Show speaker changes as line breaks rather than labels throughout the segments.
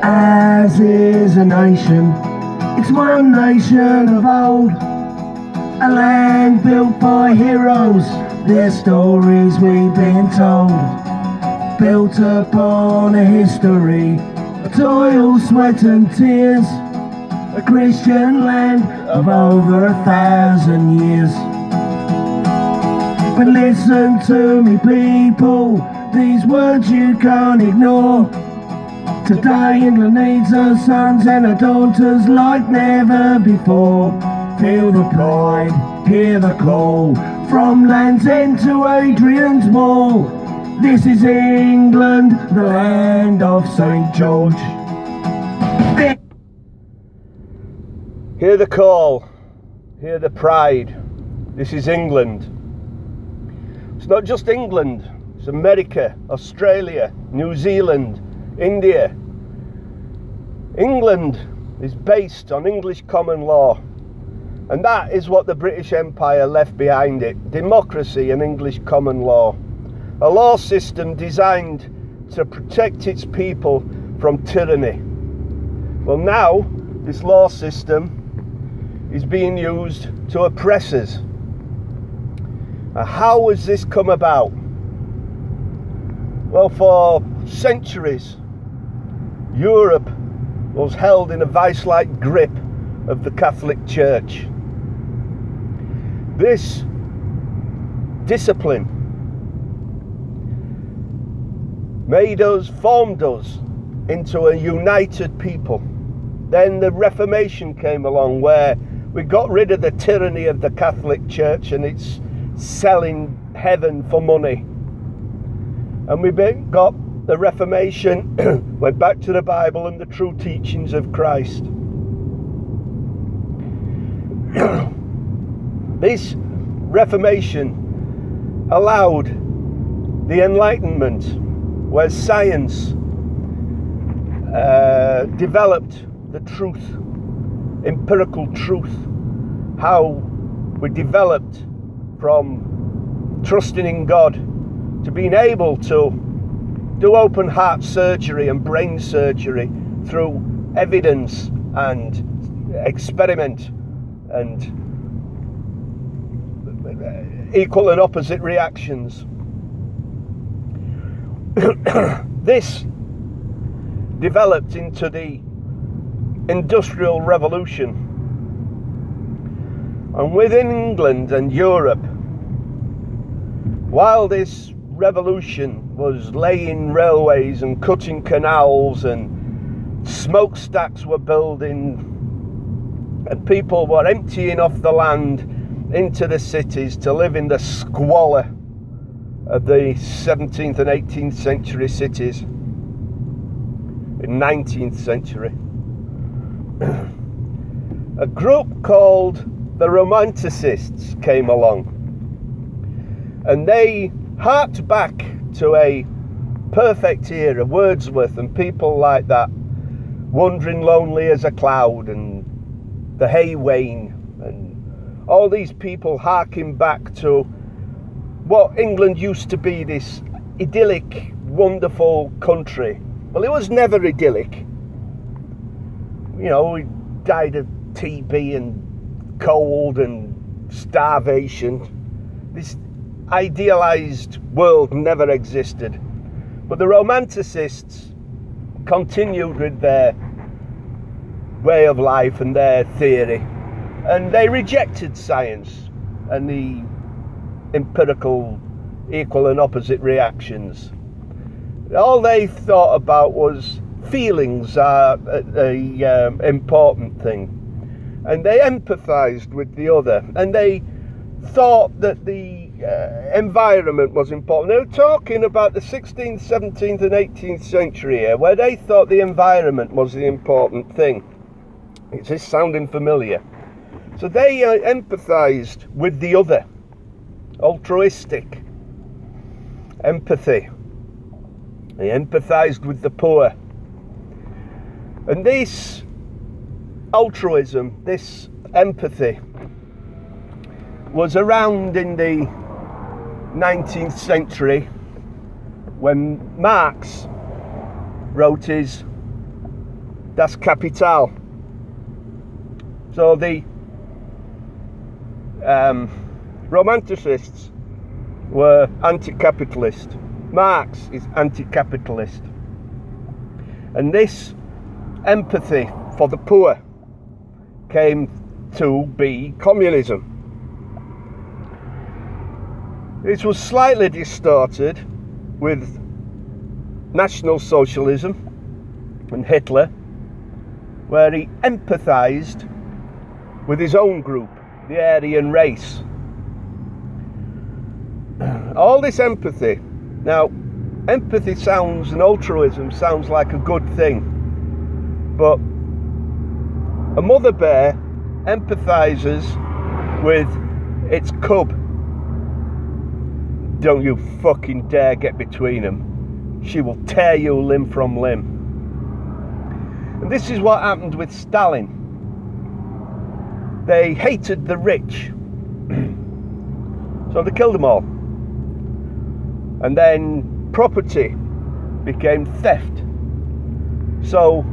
As is a nation, it's one nation of old, a land built by heroes, their stories we've been told, built upon a history of toil, sweat and tears, a Christian land of over 1,000 years. But listen to me people, these words you can't ignore. Today England needs her sons and her daughters like never before. Feel the pride, hear the call, from Land's End to Adrian's Wall. This is England, the land of St. George.
Hear the call, hear the pride. This is England. It's not just England, it's America, Australia, New Zealand, India. England is based on English common law, and that is what the British Empire left behind it: democracy and English common law. A law system designed to protect its people from tyranny. Well, now this law system is being used to oppress us. Now, how has this come about? Well, for centuries Europe was held in a vice-like grip of the Catholic Church. This discipline formed us into a united people. Then the Reformation came along, where we got rid of the tyranny of the Catholic Church and its selling heaven for money. And we got the Reformation, went back to the Bible and the true teachings of Christ. This Reformation allowed the Enlightenment, where science developed the truth, empirical truth, how we developed from trusting in God to being able to do open heart surgery and brain surgery through evidence and experiment and equal and opposite reactions. This developed into the Industrial Revolution, and within England and Europe, while this revolution was laying railways and cutting canals and smokestacks were building and people were emptying off the land into the cities to live in the squalor of the 17th and 18th century cities, in 19th century, a group called the Romanticists came along, and they harked back to a perfect era, Wordsworth and people like that, wandering lonely as a cloud, and the hay wain, and all these people harking back to what England used to be, this idyllic, wonderful country. Well, it was never idyllic. You know, we died of TB and cold and starvation. This idealized world never existed. But the Romanticists continued with their way of life and their theory, and they rejected science and the empirical equal and opposite reactions. All they thought about was feelings are the important thing, and they empathized with the other, and they thought that the environment was important. They were talking about the 16th, 17th and 18th century here, where they thought the environment was the important thing. Is this sounding familiar? So they empathized with the other, altruistic empathy. They empathized with the poor. And this altruism, this empathy, was around in the 19th century when Marx wrote his Das Kapital. So the romanticists were anti-capitalist. Marx is anti-capitalist. And this empathy for the poor came to be communism. It was slightly distorted with National Socialism and Hitler, where he empathized with his own group, the Aryan race. All this empathy. Now, empathy sounds, and altruism sounds like a good thing, but a mother bear empathizes with its cub. Don't you fucking dare get between them. She will tear you limb from limb. And this is what happened with Stalin. They hated the rich. So they killed them all. And then property became theft. So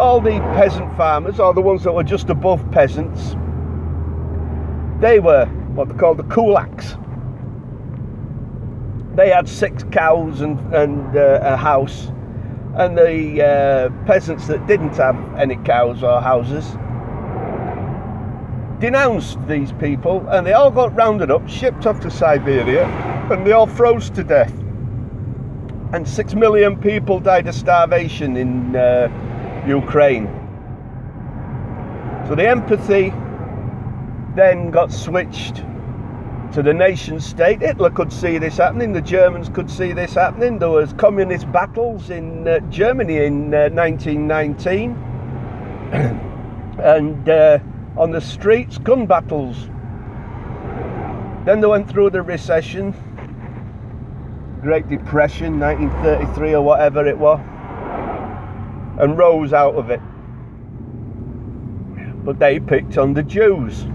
all the peasant farmers, or the ones that were just above peasants, they were what they called the kulaks. They had 6 cows and a house, and the peasants that didn't have any cows or houses denounced these people, and they all got rounded up, shipped off to Siberia, and they all froze to death. And 6 million people died of starvation in Ukraine. So the empathy then got switched to the nation state. Hitler could see this happening, the Germans could see this happening. There was communist battles in Germany in 1919 and on the streets, gun battles. Then they went through the recession, Great Depression, 1933 or whatever it was, and rose out of it. But they picked on the Jews.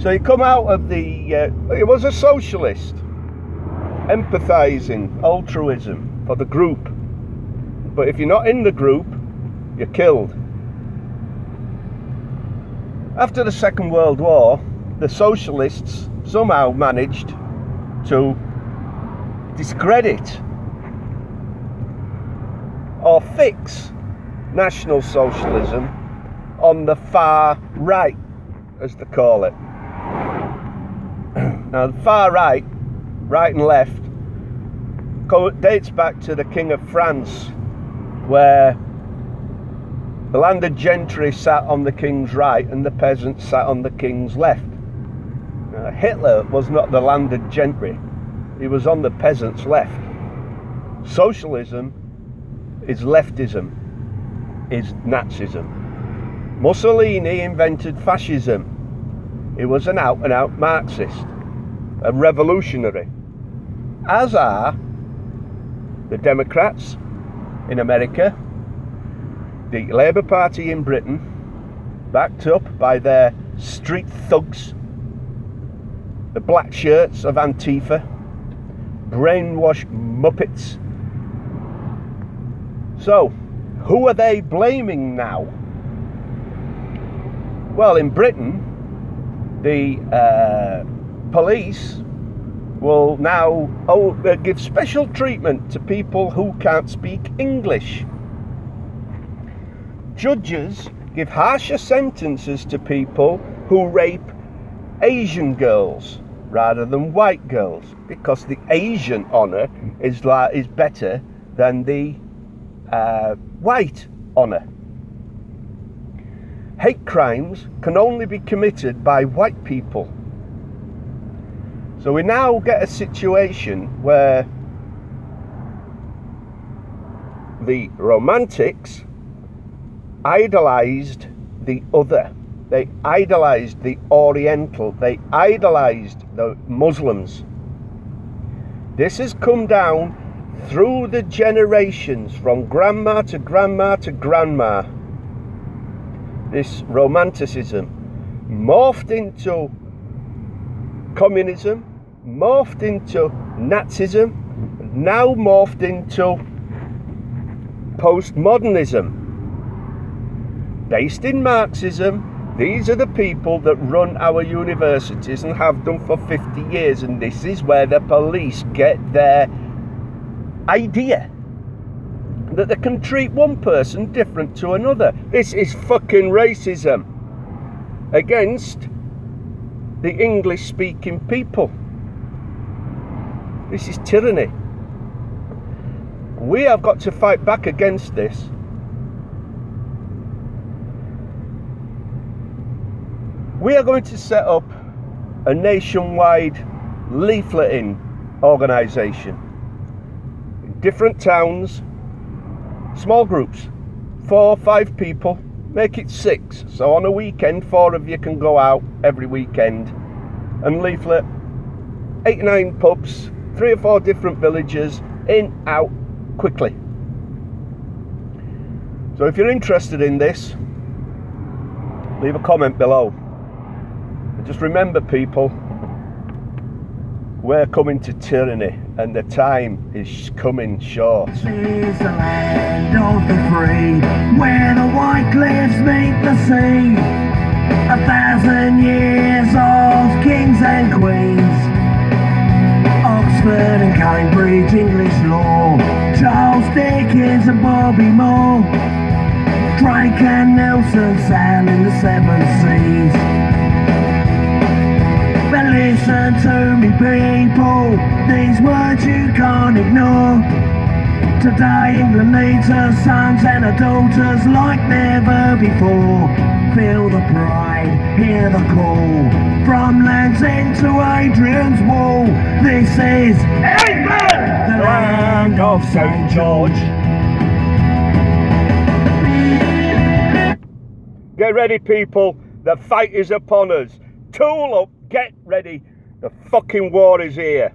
So he come out of the, he was a socialist, empathising, altruism for the group. But if you're not in the group, you're killed. After the Second World War, the socialists somehow managed to discredit or fix National Socialism on the far right, as they call it. Now, the far right, right and left, dates back to the King of France, where the landed gentry sat on the king's right and the peasants sat on the king's left. Now, Hitler was not the landed gentry, he was on the peasants' left. Socialism is leftism, is Nazism. Mussolini invented fascism. He was an out-and-out Marxist, a revolutionary, as are the Democrats in America, the Labour Party in Britain, backed up by their street thugs, the black shirts of Antifa, brainwashed muppets. So, who are they blaming now? Well, in Britain, the police will now give special treatment to people who can't speak English. Judges give harsher sentences to people who rape Asian girls rather than white girls, because the Asian honour is better than the white honour. Hate crimes can only be committed by white people. So we now get a situation where the Romantics idolized the other. They idolized the Oriental. They idolized the Muslims. This has come down through the generations, from grandma to grandma to grandma. This romanticism morphed into communism, morphed into Nazism, now morphed into postmodernism. Based in Marxism, these are the people that run our universities and have done for 50 years, and this is where the police get their idea that they can treat one person different to another. This is fucking racism against the English-speaking people. This is tyranny. We have got to fight back against this. We are going to set up a nationwide leafleting organisation in different towns, small groups, 4 or 5 people, make it 6. So on a weekend, 4 of you can go out every weekend and leaflet 8 or 9 pubs, 3 or 4 different villages, in, out, quickly. So if you're interested in this, leave a comment below. And just remember, people, we're coming to tyranny and the time is coming short.
This is the land of the free, where the white cliffs meet the sea. 1,000 years of kings and queens, Oxford and Cambridge English law, Charles Dickens and Bobby Moore, Drake and Nelson sailing the 7 seas. But listen to me, people, these words you can't ignore. Today England needs her sons and her daughters like never before. Feel the pride, hear the call, from Land's End to Adrian's Wall. This is England, the land of St. George.
Get ready, people, the fight is upon us. Tool up, get ready, the fucking war is here.